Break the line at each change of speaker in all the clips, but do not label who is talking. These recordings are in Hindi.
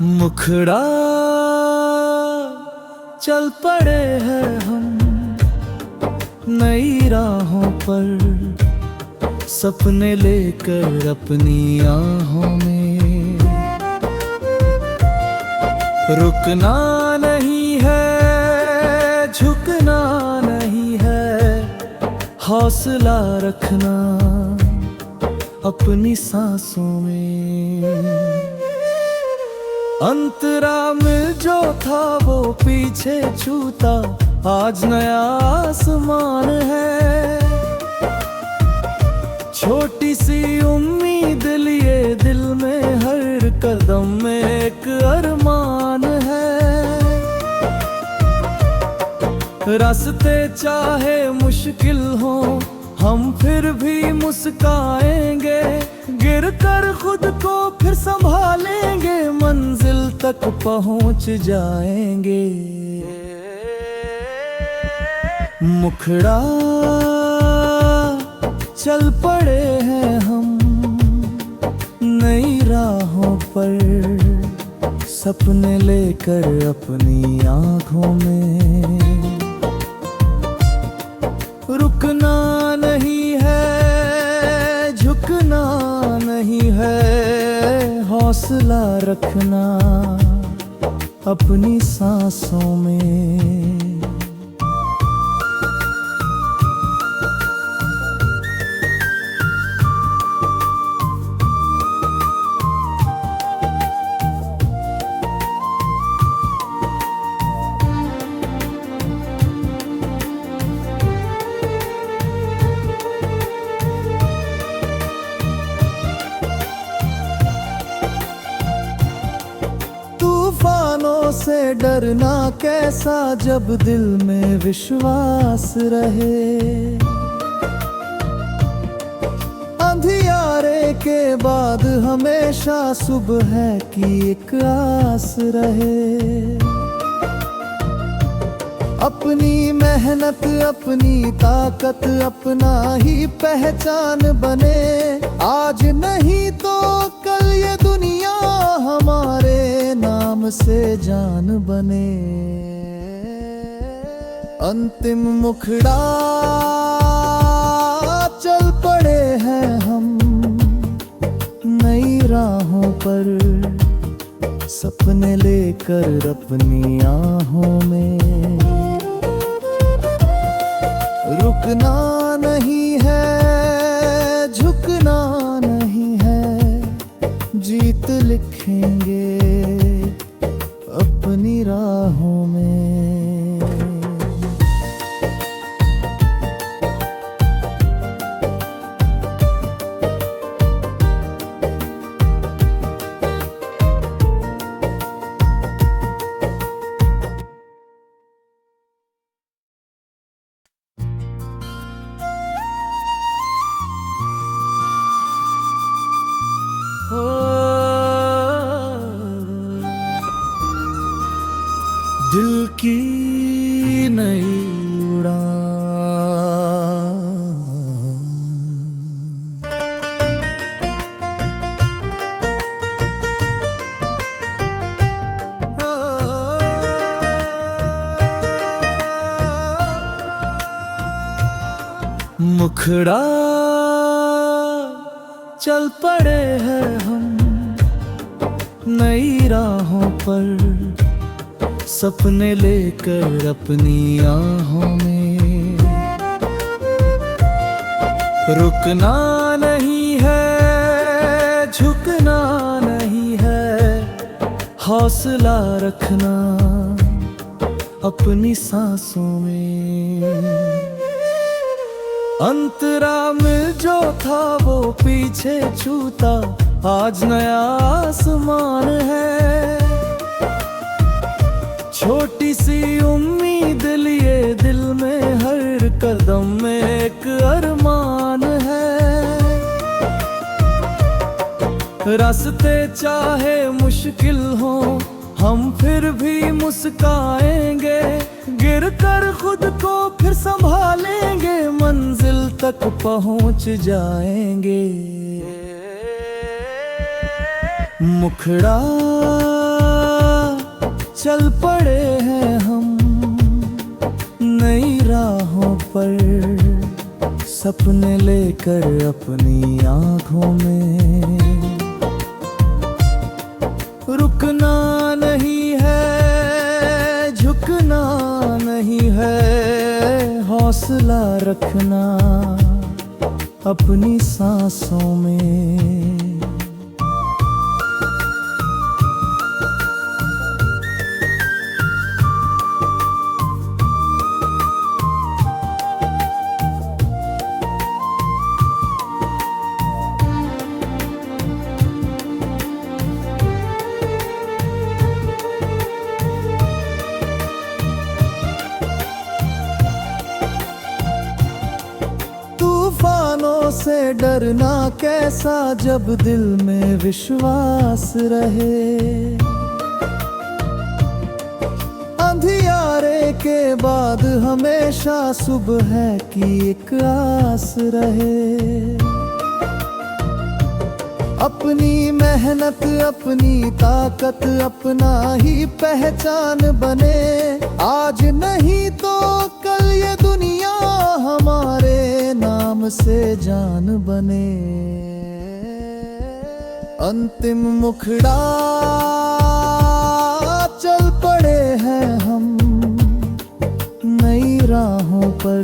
मुखड़ा चल पड़े हैं हम नई राहों पर, सपने लेकर अपनी आहों में। रुकना नहीं है, झुकना नहीं है, हौसला रखना अपनी सांसों में। अंतरा में जो था वो पीछे छूता, आज नया आसमान है। छोटी सी उम्मीद लिए दिल में, हर कदम में एक अरमान है। रास्ते चाहे मुश्किल हो, हम फिर भी मुस्काएंगे। गिर कर खुद को फिर संभालेंगे, मंजिल तक पहुंच जाएंगे। मुखड़ा चल पड़े हैं हम नई राहों पर, सपने लेकर अपनी आँखों में। रुकना नहीं है, झुकना नहीं है, हौसला रखना अपनी सांसों में। तूफानों से डरना कैसा, जब दिल में विश्वास रहे। अंधियारे के बाद हमेशा सुबह की एक आस रहे। अपनी मेहनत, अपनी ताकत, अपना ही पहचान बने। आज नहीं तो कल ये दुनिया हमारे नाम से जान बने। अंतिम मुखड़ा चल पड़े हैं हम नई राहों पर, सपने लेकर अपनी आहों में। रुकना नहीं है, झुकना नहीं है, जीत लिखेंगे अपनी राहों में। दिल की नई उड़ान, मुखड़ा चल पड़े हैं हम नई राहों पर, सपने लेकर अपनी आहों में। रुकना नहीं है, झुकना नहीं है, हौसला रखना अपनी सांसों में। अंतरा में जो था वो पीछे छूता, आज नया आसमान है। छोटी सी उम्मीद लिए दिल में, हर कदम में एक अरमान है। रास्ते चाहे मुश्किल हो, हम फिर भी मुस्काएंगे। गिर कर खुद को फिर संभालेंगे, मंजिल तक पहुंच जाएंगे। मुखड़ा चल पड़े हैं हम नई राहों पर, सपने लेकर अपनी आँखों में। रुकना नहीं है, झुकना नहीं है, हौसला रखना अपनी सांसों में। तूफानों से डरना कैसा जब दिल में विश्वास रहे। अंधियारे के बाद हमेशा सुबह की एक आस रहे। अपनी मेहनत, अपनी ताकत, अपना ही पहचान बने। आज नहीं तो कल ये दुनिया हमारे नाम से जान बने। अंतिम मुखड़ा चल पड़े हैं हम नई राहों पर,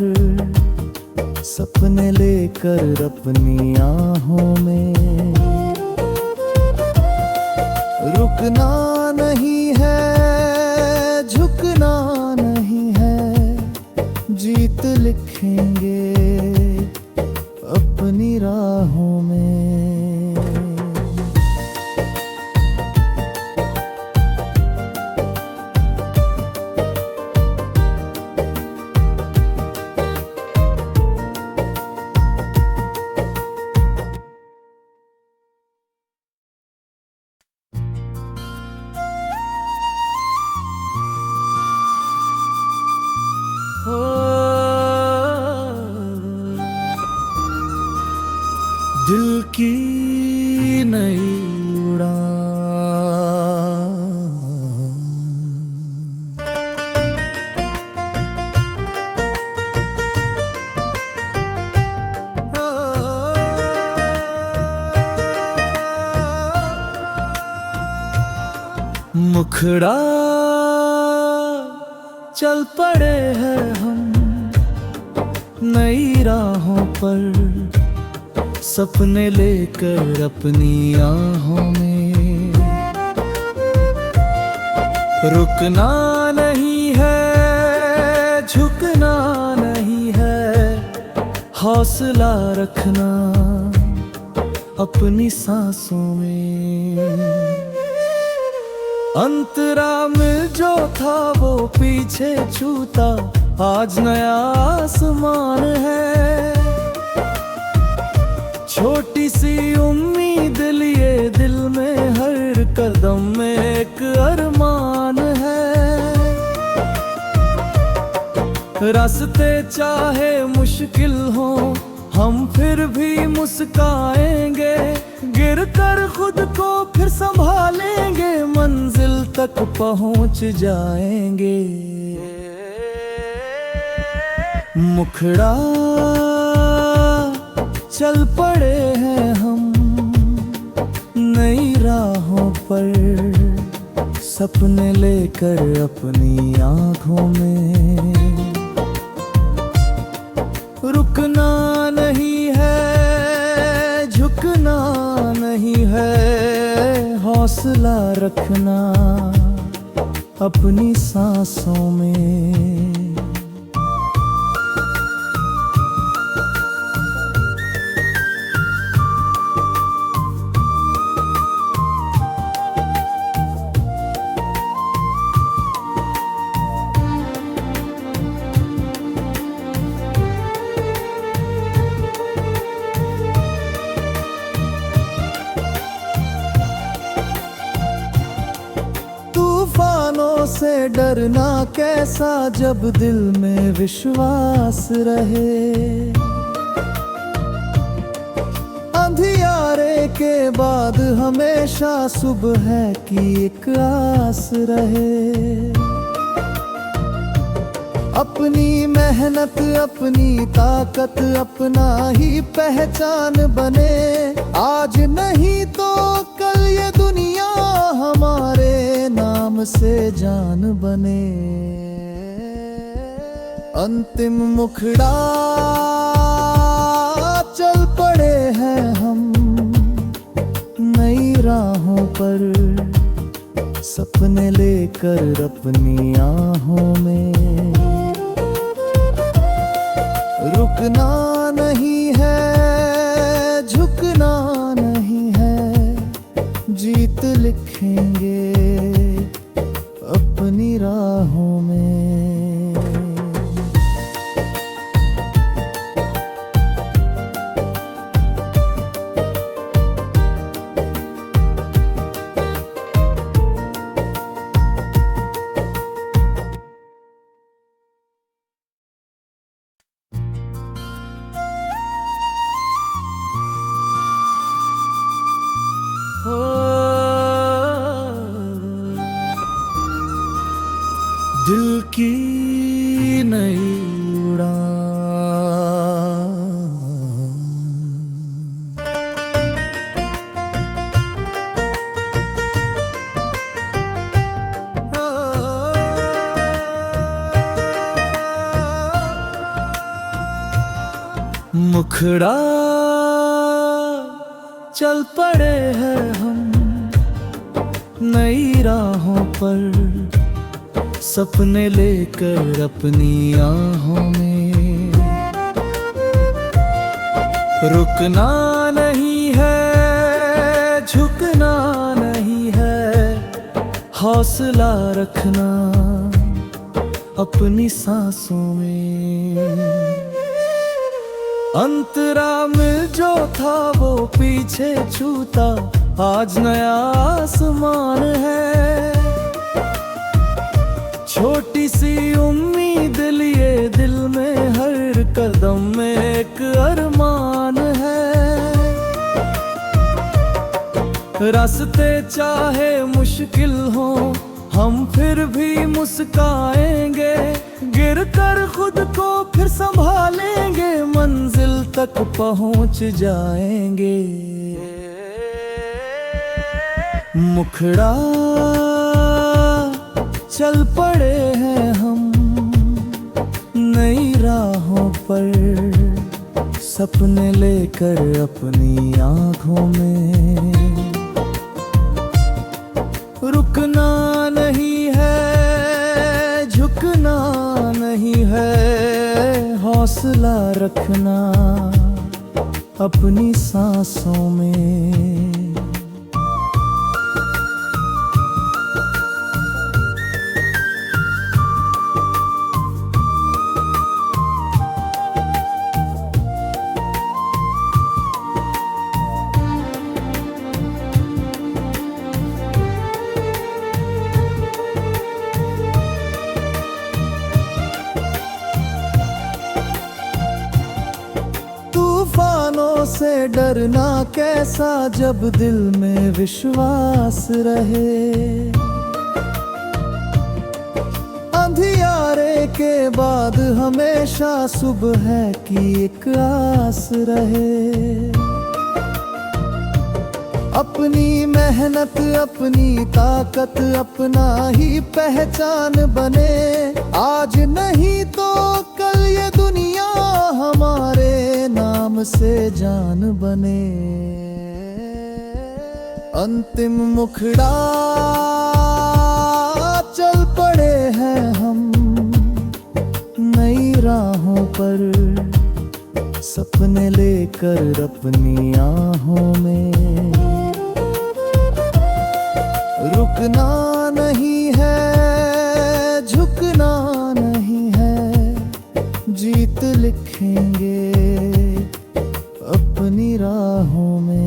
सपने लेकर अपनी आहों में। रुकना नहीं है, झुकना नहीं है, जीत लिखेंगे अपनी राहों में। दिल की नई उड़ान, मुखड़ा चल पड़े हैं हम नई राहों पर, सपने लेकर अपनी आहों में। रुकना नहीं है, झुकना नहीं है, हौसला रखना अपनी सांसों में। अंतरा में जो था वो पीछे छूटा, आज नया आसमान है। छोटी सी उम्मीद लिए दिल में, हर कदम में एक अरमान है। रास्ते चाहे मुश्किल हो, हम फिर भी मुस्काएंगे। गिर कर खुद को फिर संभालेंगे, मंजिल तक पहुंच जाएंगे। मुखड़ा चल पड़े हैं हम नई राहों पर, सपने लेकर अपनी आँखों में। रुकना नहीं है, झुकना नहीं है, हौसला रखना अपनी सांसों में। तूफानों से डरना कैसा जब दिल में विश्वास रहे। अंधियारे के बाद हमेशा सुबह की एक आस रहे। अपनी मेहनत अपनी ताकत अपना ही पहचान बने। आज नहीं तो कल ये दुनिया हमारे नाम से जान बने। अंतिम मुखड़ा चल पड़े हैं हम नई राहों पर, सपने लेकर अपनी आहों में। रुकना नहीं है, झुकना नहीं है, जीत लिखेंगे अपनी राहों में। दिल की नई उड़ान। मुखड़ा चल पड़े हैं हम नई राहों पर, सपने लेकर अपनी आहों में। रुकना नहीं है, झुकना नहीं है, हौसला रखना अपनी सांसों में। अंतरा में जो था वो पीछे छूटा, आज नया आसमान है। छोटी सी उम्मीद लिए दिल में हर कदम में एक अरमान है। रास्ते चाहे मुश्किल हो हम फिर भी मुस्काएंगे। गिर कर खुद को फिर संभालेंगे, मंजिल तक पहुंच जाएंगे। मुखड़ा चल पड़े हैं हम नई राहों पर, सपने लेकर अपनी आँखों में। रुकना नहीं है, झुकना नहीं है, हौसला रखना अपनी सांसों में। तूफानों से डरना कैसा जब दिल में विश्वास रहे। अंधियारे के बाद हमेशा सुबह की एक आस रहे। अपनी मेहनत अपनी ताकत अपना ही पहचान बने। आज नहीं तो कल ये दुनिया हमारे नाम से जान बने। अंतिम मुखड़ा चल पड़े हैं हम नई राहों पर, सपने लेकर अपनी आहों में। रुकना नहीं है, झुकना नहीं है, जीत लिखेंगे अपनी राहों में।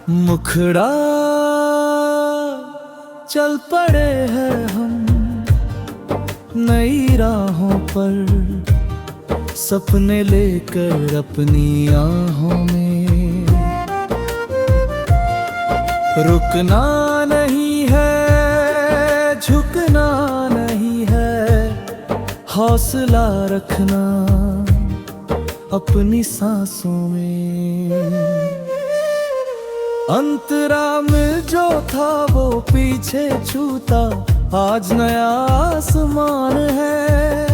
मुखड़ा चल पड़े हैं हम नई राहों पर, सपने लेकर अपनी आहों में। रुकना नहीं है, झुकना नहीं है, हौसला रखना अपनी सांसों में। अंतरा में जो था वो पीछे छूता, आज नया आसमान है।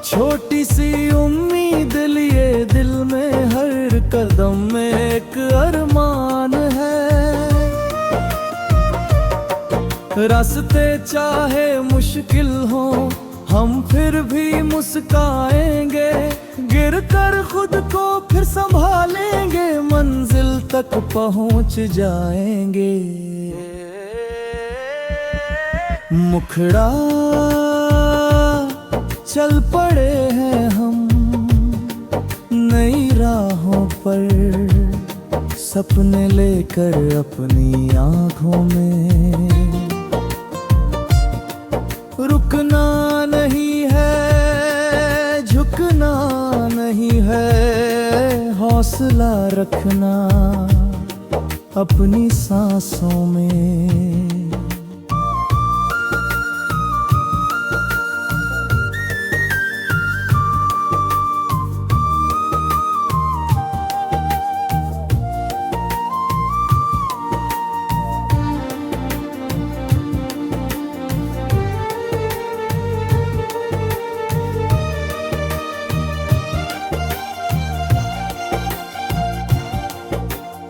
छोटी सी उम्मीद लिए दिल में, हर कदम में एक अरमान है। रास्ते चाहे मुश्किल हो, हम फिर भी मुस्काएंगे। गिर कर खुद को फिर संभालेंगे, मंजिल तक पहुंच जाएंगे। मुखड़ा चल पड़े हैं हम नई राहों पर, सपने लेकर अपनी आँखों में। रुकना नहीं है, झुकना नहीं है, हौसला रखना अपनी सांसों में।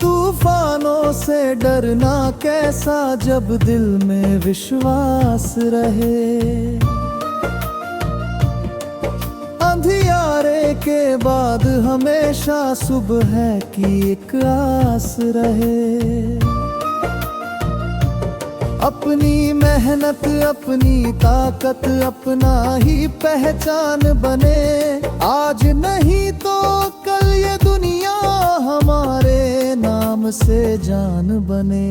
तूफानों से डरना कैसा, जब दिल में विश्वास रहे। अंधियारे के बाद हमेशा सुबह की एक आस रहे। अपनी मेहनत, अपनी ताकत, अपना ही पहचान बने। आज नहीं तो कल ये दुनिया हमारे नाम से जान बने।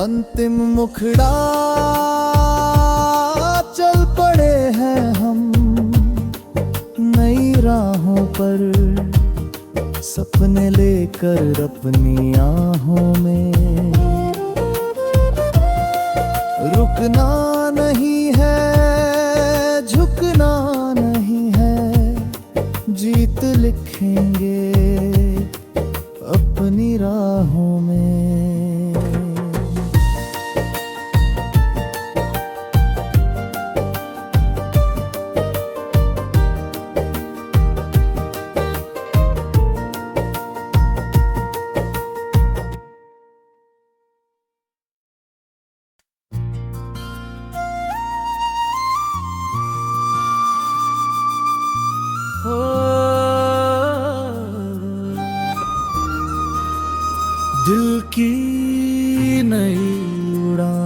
अंतिम मुखड़ा चल पड़े हैं हम नई राहों पर, सपने लेकर अपनी आहों में। रुकना नहीं है, झुकना नहीं है, जीत लिखेंगे अपनी राहों में। दिल की नई उड़ान,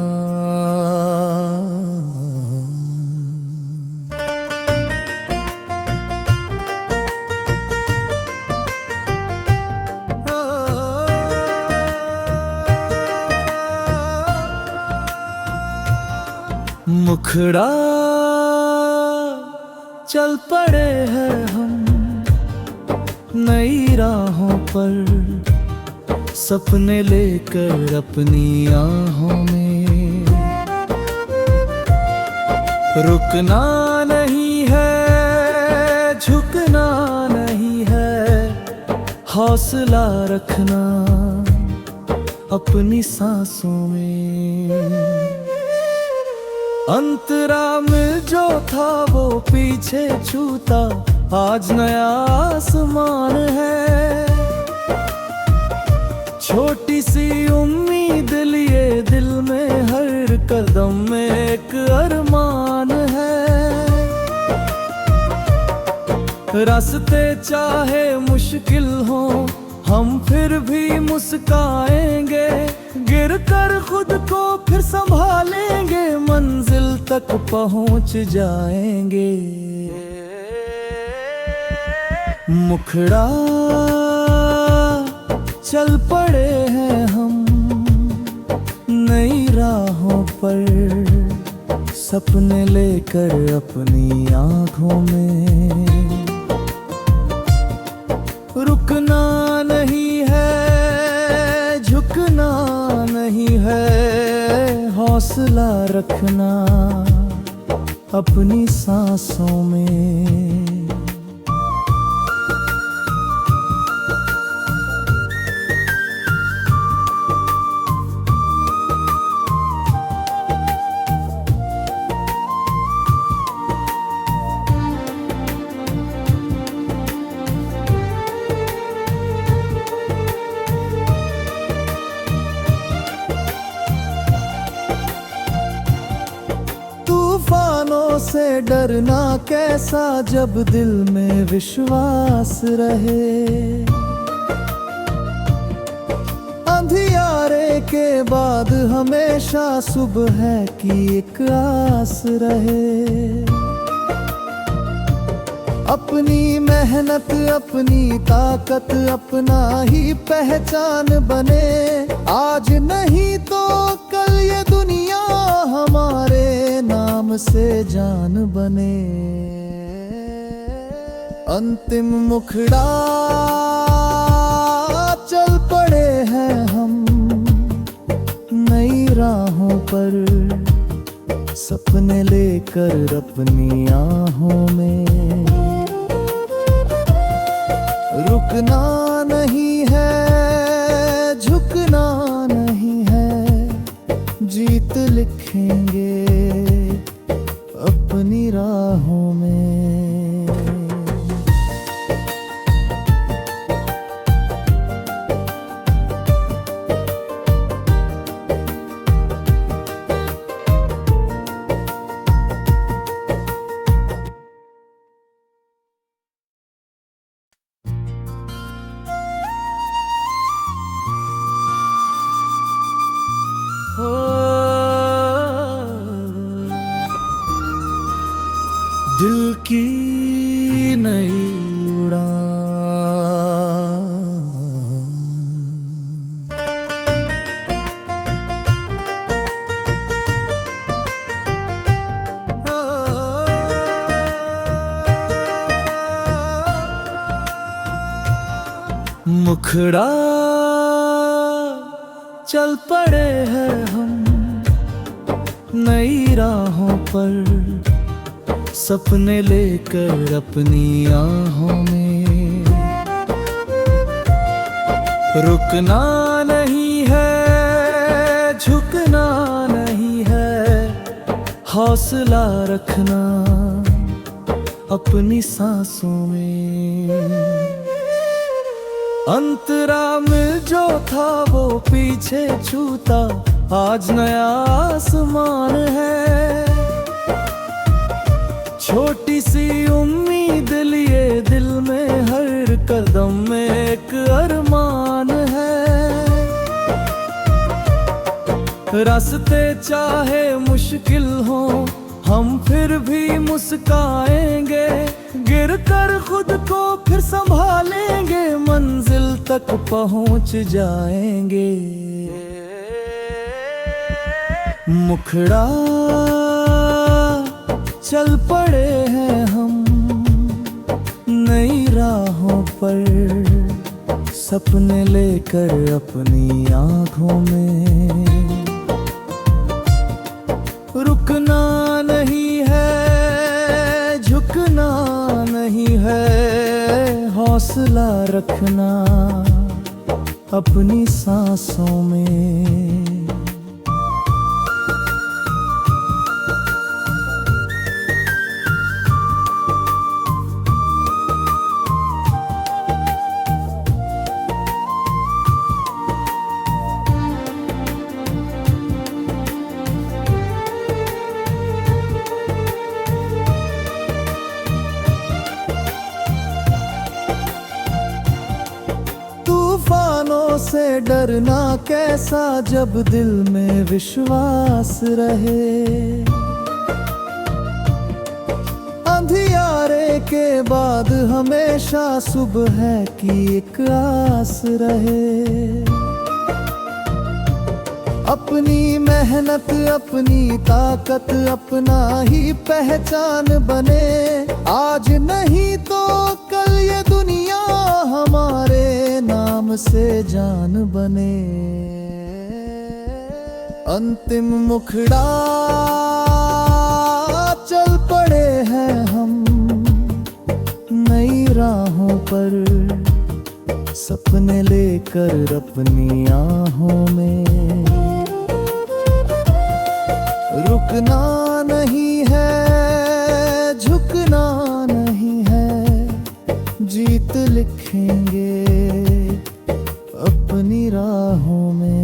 मुखड़ा चल पड़े हैं हम नई राहों पर, सपने लेकर अपनी आहों में। रुकना नहीं है, झुकना नहीं है, हौसला रखना अपनी सांसों में। अंतरा में जो था वो पीछे छूता, आज नया आसमान है। छोटी सी उम्मीद लिए दिल में, हर कदम में एक अरमान है। रास्ते चाहे मुश्किल हो, हम फिर भी मुस्काएंगे। गिर कर खुद को फिर संभालेंगे, मंजिल तक पहुंच जाएंगे। मुखड़ा चल पड़े हैं हम नई राहों पर, सपने लेकर अपनी आँखों में। रुकना नहीं है, झुकना नहीं है, हौसला रखना अपनी सांसों में। तूफानों से डरना कैसा जब दिल में विश्वास रहे। अंधियारे के बाद हमेशा सुबह की एक आस रहे। अपनी मेहनत, अपनी ताकत, अपना ही पहचान बने। आज नहीं तो कल ये दुनिया हमारे नाम से जान बने। अंतिम मुखड़ा चल पड़े हैं हम नई राहों पर, सपने लेकर अपनी आहों में। रुकना नहीं है, झुकना नहीं है, जीत लिखेंगे अपनी राहों में। दिल की नई उड़ान। मुखड़ा चल पड़े हैं हम नई राहों पर, सपने लेकर अपनी आहों में। रुकना नहीं है, झुकना नहीं है, हौसला रखना अपनी सांसों में। अंतरा में जो था वो पीछे छूता, आज नया आसमान है। छोटी सी उम्मीद लिए दिल में हर कदम में एक अरमान है। रास्ते चाहे मुश्किल हो हम फिर भी मुस्काएंगे। गिर कर खुद को फिर संभालेंगे, मंजिल तक पहुंच जाएंगे। मुखड़ा चल पड़े हैं हम नई राहों पर, सपने लेकर अपनी आँखों में। रुकना नहीं है, झुकना नहीं है, हौसला रखना अपनी सांसों में। तूफानों से डरना कैसा जब दिल में विश्वास रहे। अंधियारे के बाद हमेशा सुबह की एक आस रहे। अपनी मेहनत अपनी ताकत अपना ही पहचान बने। आज नहीं तो कल ये दुनिया हमारे नाम से जान बने। अंतिम मुखड़ा चल पड़े हैं हम नई राहों पर, सपने लेकर अपनी आहों में। रुकना नहीं है, झुकना नहीं है, जीत लिखेंगे अपनी राहों में।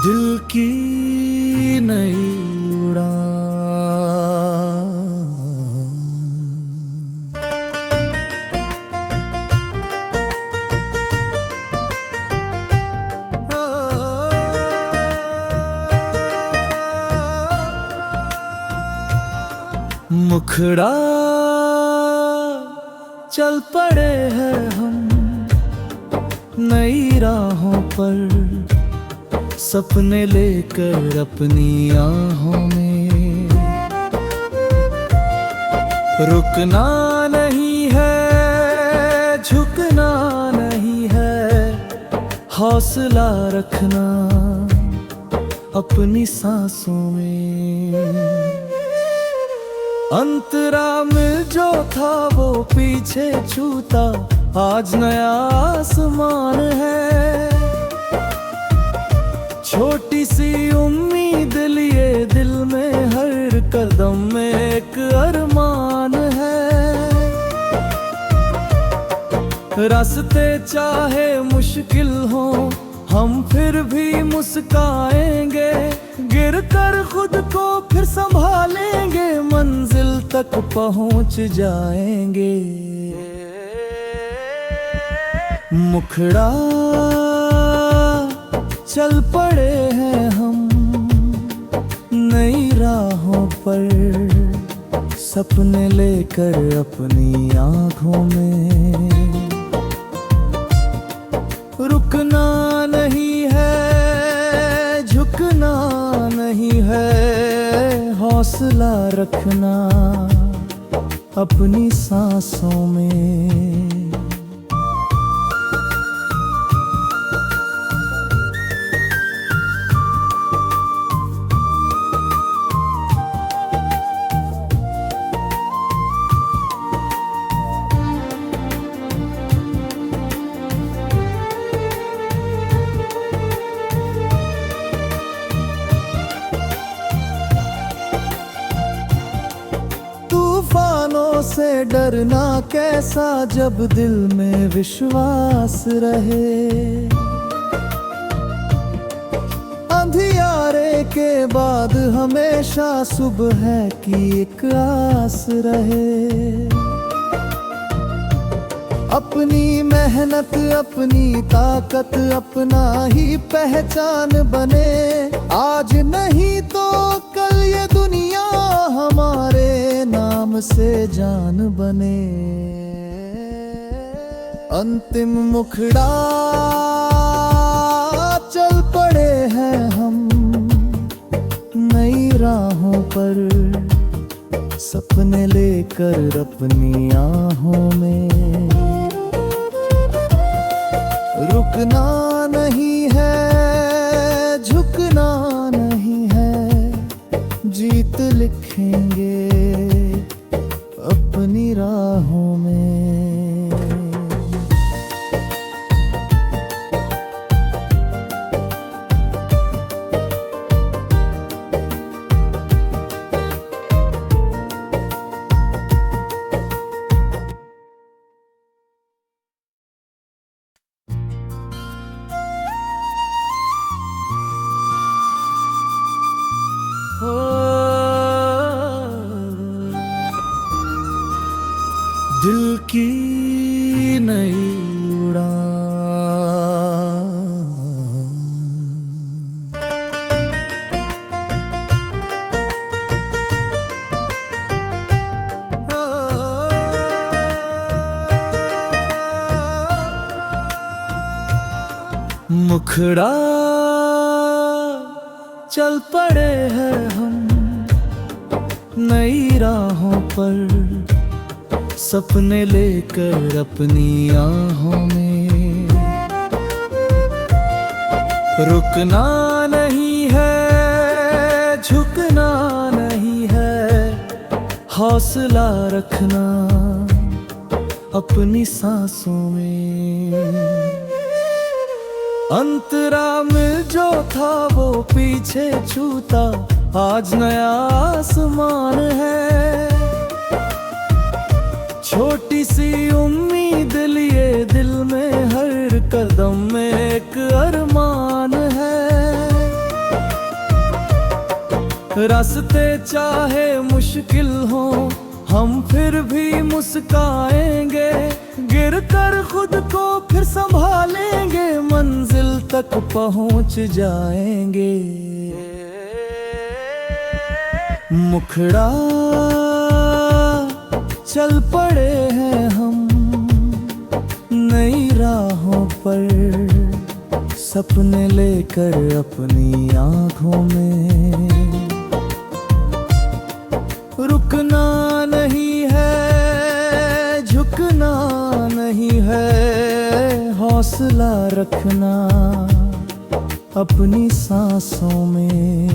दिल की नई उड़ान। मुखड़ा चल पड़े हैं हम नई राहों पर, सपने लेकर अपनी आहों में। रुकना नहीं है, झुकना नहीं है, हौसला रखना अपनी सांसों में। अंतरा में जो था वो पीछे छूटा, आज नया आसमान है। छोटी सी उम्मीद लिए दिल में हर कदम में एक अरमान है। रास्ते चाहे मुश्किल हो हम फिर भी मुस्काएंगे। गिर कर खुद को फिर संभालेंगे, मंजिल तक पहुंच जाएंगे। मुखड़ा चल पड़े हैं हम नई राहों पर, सपने लेकर अपनी आँखों में। रुकना नहीं है, झुकना नहीं है, हौसला रखना अपनी सांसों में। तूफानों से डरना कैसा जब दिल में विश्वास रहे। अंधियारे के बाद हमेशा सुबह की एक आस रहे। अपनी मेहनत अपनी ताकत अपना ही पहचान बने। आज नहीं तो कल ये दुनिया हमारे नाम से जान बने। अंतिम मुखड़ा चल पड़े हैं हम नई राहों पर, सपने लेकर अपनी आहों में। रुकना नहीं है, झुकना नहीं है, जीत लिखेंगे अपनी राहों में। मुखड़ा चल पड़े हैं हम नई राहों पर, सपने लेकर अपनी आहों में। रुकना नहीं है, झुकना नहीं है, हौसला रखना अपनी सांसों में। अंतरा में जो था वो पीछे छूटा, आज नया आसमान है। छोटी सी उम्मीद लिए दिल में, हर कदम में एक अरमान है। रास्ते चाहे मुश्किल हो, हम फिर भी मुस्काएंगे। गिर कर खुद को फिर संभालेंगे, मंजिल तक पहुंच जाएंगे। मुखड़ा चल पड़े हैं हम नई राहों पर, सपने लेकर अपनी आँखों में। रुकना नहीं है, झुकना नहीं है, हौसला रखना अपनी सांसों में।